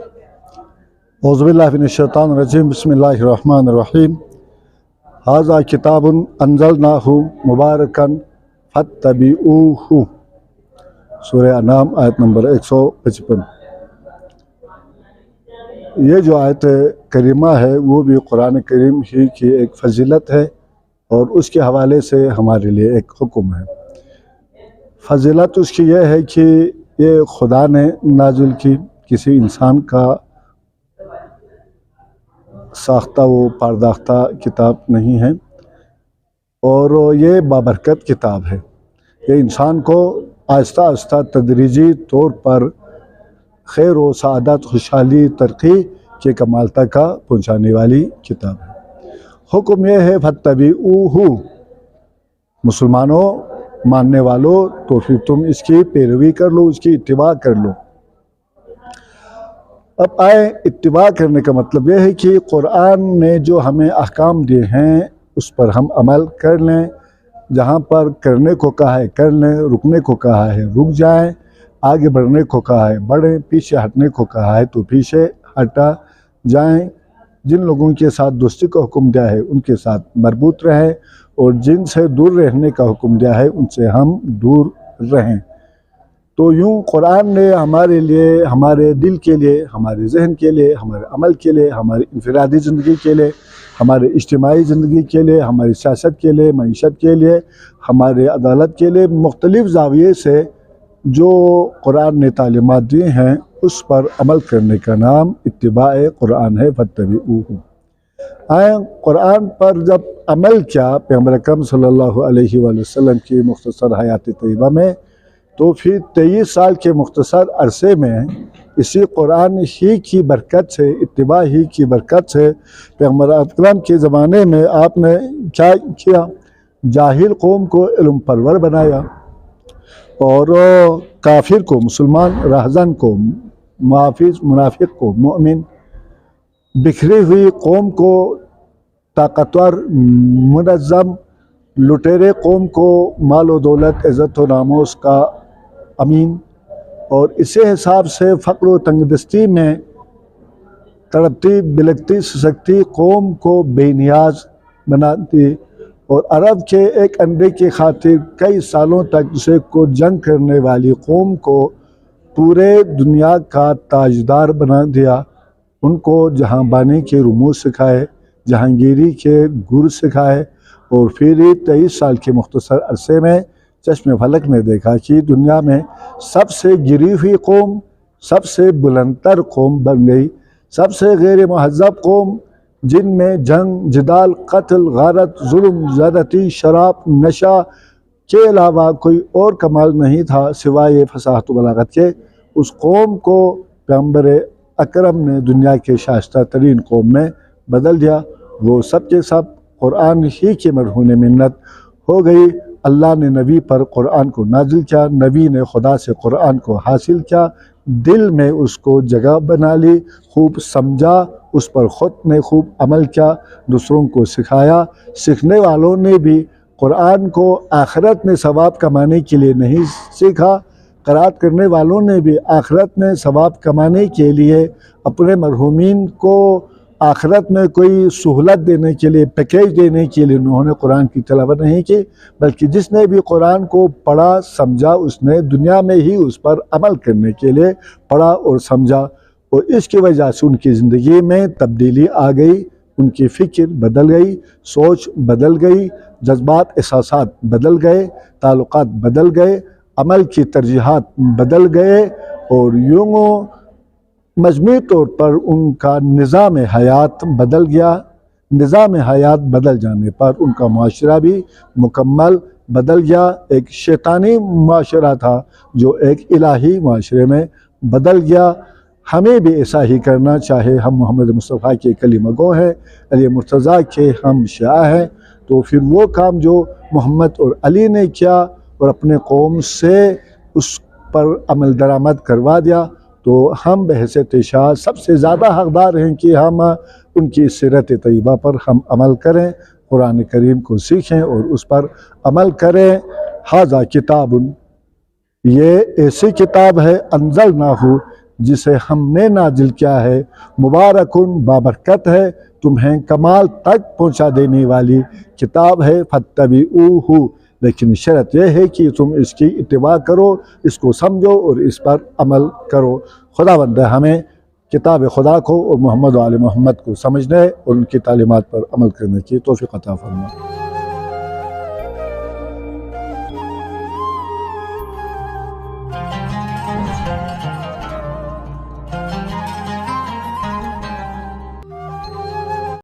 اعوذ باللہ من الشیطان الرجیم بسم اللہ الرحمن الرحیم ھذا کتاب انزلناہ مبارکا فاتبعوہ سورہ انعام آیت نمبر 155۔ یہ جو آیت کریمہ ہے وہ بھی قرآن کریم ہی کی ایک فضیلت ہے اور اس کے حوالے سے ہمارے لیے ایک حکم ہے۔ فضیلت اس کی یہ ہے کہ یہ خدا نے نازل کی، کسی انسان کا ساختہ و پرداختہ کتاب نہیں ہے، اور یہ بابرکت کتاب ہے۔ یہ انسان کو آہستہ آہستہ تدریجی طور پر خیر و سعادت، خوشحالی، ترقی کے کمال تک کا پہنچانے والی کتاب ہے۔ حکم یہ ہے فاتبعوہ، مسلمانوں، ماننے والوں، تو پھر تم اس کی پیروی کر لو، اس کی اتباع کر لو۔ اب اتباع کرنے کا مطلب یہ ہے کہ قرآن نے جو ہمیں احکام دیے ہیں اس پر ہم عمل کر لیں، جہاں پر کرنے کو کہا ہے کر لیں، رکنے کو کہا ہے رک جائیں، آگے بڑھنے کو کہا ہے بڑھیں، پیچھے ہٹنے کو کہا ہے تو پیچھے ہٹا جائیں، جن لوگوں کے ساتھ دوستی کا حکم دیا ہے ان کے ساتھ مربوط رہیں، اور جن سے دور رہنے کا حکم دیا ہے ان سے ہم دور رہیں۔ تو یوں قرآن نے ہمارے لیے، ہمارے دل کے لیے، ہمارے ذہن کے لیے، ہمارے عمل کے لیے، ہماری انفرادی زندگی کے لیے، ہمارے اجتماعی زندگی کے لیے، ہماری سیاست کے لیے، معیشت کے لیے، ہمارے عدالت کے لیے مختلف زاویے سے جو قرآن نے تعلیمات دی ہیں اس پر عمل کرنے کا نام اتباع قرآن ہے، فاتبعوہ۔ قرآن پر جب عمل کیا پیغمبر اکرم صلی اللہ علیہ وآلہ وسلم کی مختصر حیات طیبہ میں، تو پھر 23 سال کے مختصر عرصے میں اسی قرآن ہی کی برکت سے، اتباع ہی کی برکت سے پیغمبر اکرم کے زمانے میں آپ نے کیا کیا؟ جاہل قوم کو علم پرور بنایا، اور کافر کو مسلمان، رہزن کو محافظ، منافق کو مومن، بکھری ہوئی قوم کو طاقتور منظم، لٹیرے قوم کو مال و دولت، عزت و ناموس کا امین، اور اسی حساب سے فقر و تنگ دستی میں تڑپتی بلکتی سسکتی قوم کو بے نیاز بناتی، اور عرب کے ایک انڈے کی خاطر کئی سالوں تک اسے کو جنگ کرنے والی قوم کو پورے دنیا کا تاجدار بنا دیا، ان کو جہاں بانی کے رموز سکھائے، جہانگیری کے گر سکھائے، اور پھر 23 سال کے مختصر عرصے میں چشم فلک نے دیکھا کہ دنیا میں سب سے گری ہوئی قوم، سب سے بلندتر قوم بن گئی، سب سے غیر مہذب قوم، جن میں جنگ، جدال، قتل، غارت، ظلم، زیادتی، شراب، نشہ کے علاوہ کوئی اور کمال نہیں تھا سوائے فصاحت و بلاغت کے، اس قوم کو پیغمبر اکرم نے دنیا کے شائستہ ترین قوم میں بدل دیا۔ وہ سب کے سب قرآن ہی کے مرہون منت ہو گئی۔ اللہ نے نبی پر قرآن کو نازل کیا، نبی نے خدا سے قرآن کو حاصل کیا، دل میں اس کو جگہ بنا لی، خوب سمجھا، اس پر خود نے خوب عمل کیا، دوسروں کو سکھایا۔ سیکھنے والوں نے بھی قرآن کو آخرت میں ثواب کمانے کے لیے نہیں سیکھا، قرأت کرنے والوں نے بھی آخرت میں ثواب کمانے کے لیے اپنے مرحومین کو آخرت میں کوئی سہولت دینے کے لیے، پیکیج دینے کے لیے انہوں نے قرآن کی تلاوت نہیں کی، بلکہ جس نے بھی قرآن کو پڑھا سمجھا اس نے دنیا میں ہی اس پر عمل کرنے کے لیے پڑھا اور سمجھا، اور اس کی وجہ سے ان کی زندگی میں تبدیلی آ گئی، ان کی فکر بدل گئی، سوچ بدل گئی، جذبات، احساسات بدل گئے، تعلقات بدل گئے، عمل کی ترجیحات بدل گئے، اور یوں مجموعی طور پر ان کا نظام حیات بدل گیا۔ نظام حیات بدل جانے پر ان کا معاشرہ بھی مکمل بدل گیا، ایک شیطانی معاشرہ تھا جو ایک الہی معاشرے میں بدل گیا۔ ہمیں بھی ایسا ہی کرنا، چاہے ہم محمد مصطفیٰ کے کلمہ گو ہیں، علی مرتضیٰ کے ہم شیعہ ہیں، تو پھر وہ کام جو محمد اور علی نے کیا اور اپنے قوم سے اس پر عمل درآمد کروا دیا، تو ہم بحیثیت شیعہ سب سے زیادہ حقدار ہیں کہ ہم ان کی سیرت طیبہ پر ہم عمل کریں، قرآن کریم کو سیکھیں اور اس پر عمل کریں۔ ھذا کتاب، یہ ایسی کتاب ہے انزلناہ جسے ہم نے نازل کیا ہے مبارکن بابرکت ہے، تمہیں کمال تک پہنچا دینے والی کتاب ہے، فاتبعوہ، لیکن شرط یہ ہے کہ تم اس کی اتباع کرو، اس کو سمجھو اور اس پر عمل کرو۔ خداوند ہمیں کتاب خدا کو اور محمد و آل محمد کو سمجھنے اور ان کی تعلیمات پر عمل کرنے کی توفیق عطا فرمائے۔